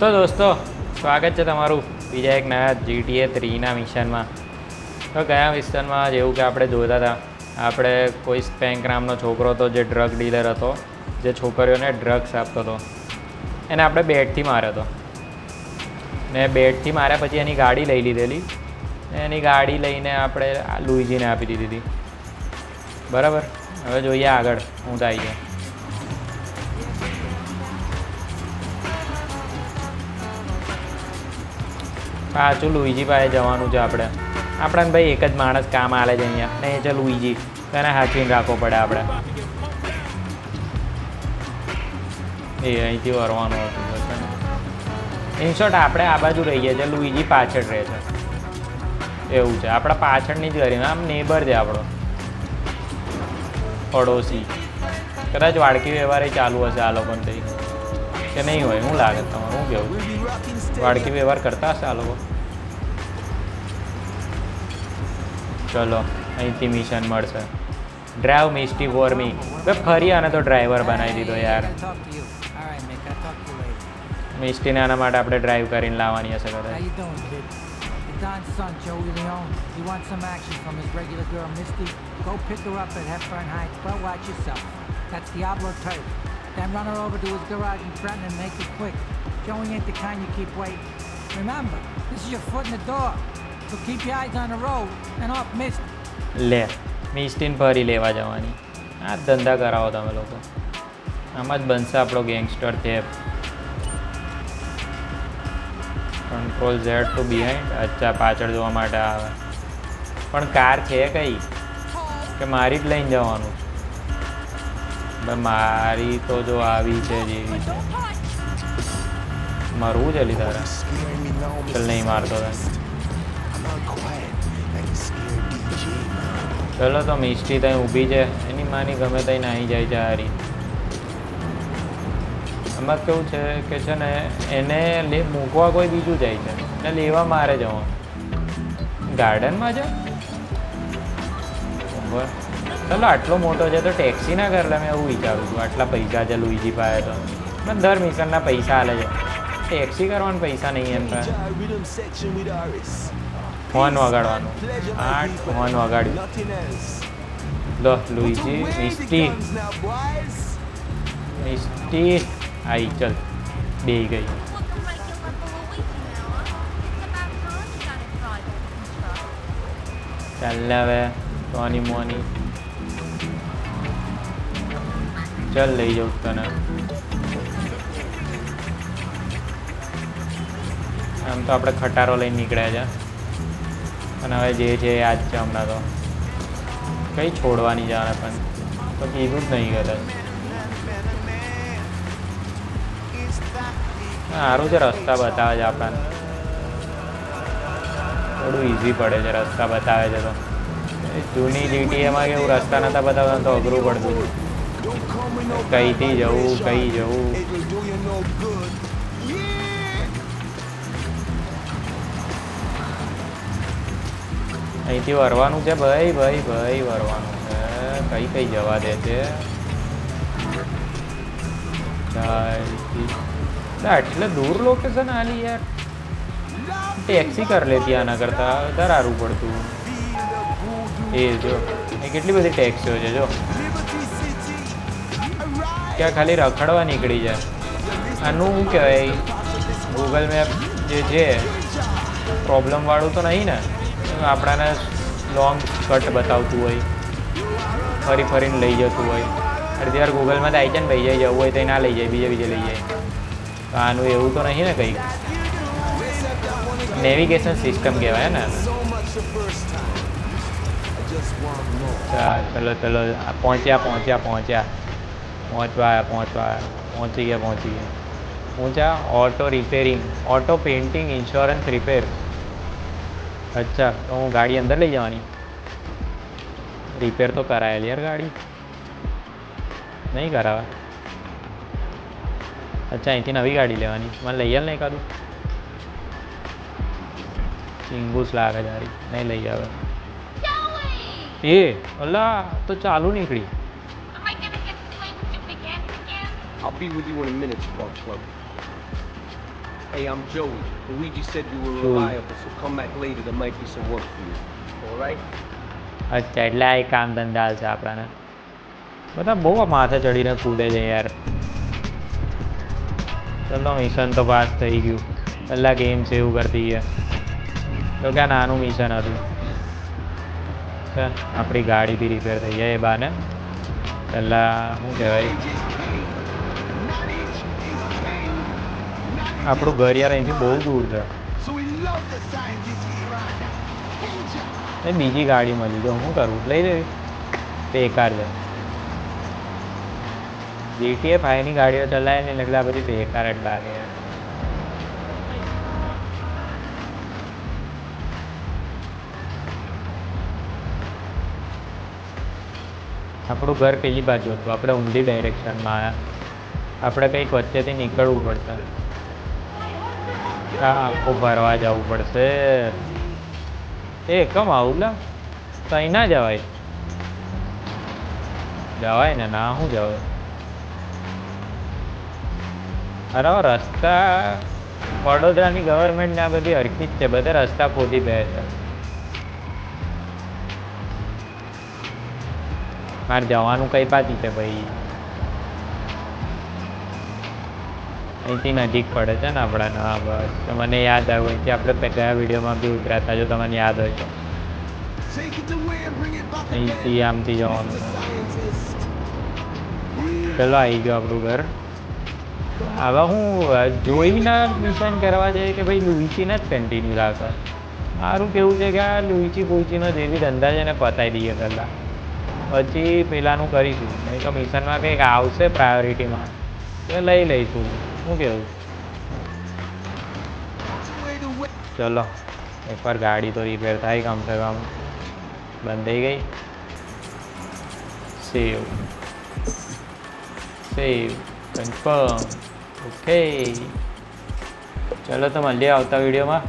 તો દોસ્તો, સ્વાગત છે તમારું બીજા એક નયા GTA 3ના મિશનમાં. તો ગયા મિશનમાં જેવું કે આપણે જોતા હતા, આપણે કોઈ સ્પેન્ક નામનો છોકરો હતો જે ડ્રગ ડીલર હતો, જે છોકરીઓને ડ્રગ્સ આપતો હતો. એને આપણે બેટથી માર્યો હતો ને બેટથી માર્યા પછી એની ગાડી લઈ લીધેલી. એની ગાડી લઈને આપણે લુઈજીને આપી દીધી હતી. બરાબર, હવે જોઈએ આગળ હું થાય છે. પાછું લુઈજી પાસે જવાનું છે આપણને ભાઈ એક જ માણસ કામ આલે છે અહીંયા ને એ છે લુઈજી. તેને હાચવીને રાખવો પડે આપણે. એ અહીંથી વરવાનું હતું. ઇનશોર્ટ આપણે આ બાજુ રહીએ છીએ, લુઈજી પાછળ રહે છે. એવું છે, આપણા પાછળની જ ગરી, આમ નેબર છે આપણો પડોશી. કદાચ વાડકી વ્યવહાર ચાલુ હશે આ લોકોને થઈ કે નહીં હોય, શું લાગે તમારું? શું કેવું? વાડકી વ્યવહાર કરતા હશે આ લોકો? ચલો, અહીંથી મિશન મળશે. Drive misty for me. ફરી આને તો ડ્રાઈવર બનાવી દીધો યાર. મિસ્ટીને આના માટે આપણે ડ્રાઈવ કરીને લાવવાની હશે કદાચ. Don's son, Joey Leone. He wants some action from his regular girl, Misty. Go pick her up at Hepburn Heights, but watch yourself. That's Diablo turf. Then run her over to his garage in Trenton and make it quick. Joey ain't the kind you keep waiting. Remember, this is your foot in the door. So keep your eyes on the road and off Misty. લે, મિસ્ટીને ફરી લેવા જવાની. આ ધંધા કરાવો તમે લોકો. આમાં જ બનશે આપણો ગેંગસ્ટર થેપ. Control Z to behind. અચ્છા, પાછળ જોવા માટે આવે. પણ કાર છે કઈ કે મારી જ લઈને જવાનું? મારી તો જો આવી છે જેવી છે. મરવું છે લી તારે? ચલ, નહીં મારતો તને. ચલો, તો મિસ્ટી ત્યાં ઊભી છે, એની માની ગમે ત્યાં નાહી જાય છે હારી. આમાં કેવું છે કે છે ને, એને મૂકવા કોઈ બીજું જાય છે ને લેવા મારે જવાનું. ગાર્ડનમાં છે બરાબર. ચાલો, આટલો મોટો છે તો ટેક્સી ના કર લે. મેં એવું વિચારું છું, આટલા પૈસા છે લુઈજી પાસે તો. મને દર મિશનના પૈસા આલે છે, ટેક્સી કરવાના પૈસા નહીં એમ પાસે. હોર્ન વગાડવાનું. 8 હોર્ન વગાડ્યું. લો લુઈજી, મિસ્ટી આઈ. ચલ, બે ગઈ. ચાલ ને હવે સોની મોની. ચાલ, લઈ જાઉં તને. આમ તો આપણે ખટારો લઈને નીકળ્યા છે અને હવે જે છે એ આજ છે. હમણાં તો કંઈ છોડવાની જાણે પણ તો કીધું જ નહીં કદાચ. સારું છે, રસ્તા બતાવે છે આપણને. થોડું ઇઝી પડે છે રસ્તા બતાવે છે તો. જૂની GTAમાં કેવું રસ્તા નહોતા બતાવતા તો અઘરું પડતું. કઈથી જવું, કઈ જવું. અહીંથી વરવાનું છે ભાઈ, વરવાનું છે. કઈ જવા દે છે? એટલે દૂર લોકેશન આલી યાર. ટેક્સી કર લેતી આના કરતાં વધારે સારું પડતું. એ જો એ કેટલી બધી ટેક્સીઓ છે જો. ક્યાં ખાલી રખડવા નીકળી જાય. આનું શું કહેવાય, ગૂગલ મેપ જે છે પ્રોબ્લેમવાળું તો નહીં ને? આપણાને લોંગ કટ બતાવતું હોય, ફરીને લઈ જતું હોય. અડધી વાર ગૂગલમાં તો આવી જાય ને, ભાઈ જાય જવું હોય તો ના લઈ જાય, બીજે લઈ જાય. તો આનું એવું તો નહીં ને કંઈક? નેવિગેશન સિસ્ટમ કહેવાય ને. ચલો પહોંચ્યા. પહોંચી ગયા. Auto repairing, auto painting, insurance repair. અચ્છા, તો હું ગાડી અંદર લઈ જવાની? રિપેર તો કરાયેલી યાર ગાડી, નહીં કરાવે? અચ્છા, અહીંથી નવી ગાડી લેવાની. મને લઈ આવ ને એકાદું. ચિંગુસ લાગે તારી, નહીં લઈ આવે. એ અલા, તો ચાલુ નીકળી. I'll be with you in a minute, Spark Plug. Hey, I'm Joey. Luigi said you were Joey. reliable, so come back later. There might be some work for you. All right? અચ્છા એટલે આ એક કામ ધંધા છે આપણાને. બધા બહુ માથે ચડીને કૂદે છે યાર. ચલો મિશન તો પાસ થઈ ગયું. પહેલાં ગેમ સેવ કરી દઈએ. તો ક્યાં નાનું મિશન હતું. આપણી ગાડી બી રિપેર થઈ જાય એ બાને. પહેલાં શું કહેવાય, આપણું ઘર યાર અહીંથી બહુ દૂર છે. એ બીજી ગાડી મળી તો શું કરવું, લઈ લેવી. બેકાર છે. GTA 5ની ગાડીઓ ચલાવે ને એટલે આ બધી બેકાર જ લાગે યાર. આપણું ઘર પેલી બાજુ હતું, આપણે ઊંધી ડાયરેક્શનમાં આવ્યા. આપણે કંઈક વચ્ચેથી નીકળવું પડશે. આખું ભરવા જવું પડશે. એ કમ આવું લા, ત્યાં ના જવાય. જવાય ને, ના શું જવાય. અરે રસ્તા વડોદરાની ગવર્મેન્ટને આ બધી હરકી જ છે, બધા રસ્તા ખોદી દે છે. મારે જવાનું કઈ પાછી છે ભાઈ, અહીંથી નજીક પડે છે ને આપણાને. હા બસ, તો મને યાદ આવ્યું અહીંથી આપણે ગયા વિડીયોમાં બી ઉતર્યા હતા, જો તમને યાદ હોય તો. અહીંથી આમથી જવાનું. ચલો આવી ગયો આપણું ઘર. હવે હું જોઈના મિશન કરવા જઈએ કે ભાઈ લુઈચીને જ કન્ટિન્યુ રાખે. મારું કેવું છે કે આ લુઈચી ફૂઈચીનો જે બી ધંધા છે ને પતાવી દઈએ પહેલાં, પછી પેલાનું કરીશું. નહીં તો મિશનમાં કંઈક આવશે પ્રાયોરિટીમાં તો લઈ લઈશું. શું કેવું? ચલો એકવાર ગાડી તો રિપેર થાય કમસે કમ. બંધ થઈ ગઈ. સેવ કન્ફર્મ. ઓકે ચલો તો મળીએ આવતા વિડીયોમાં.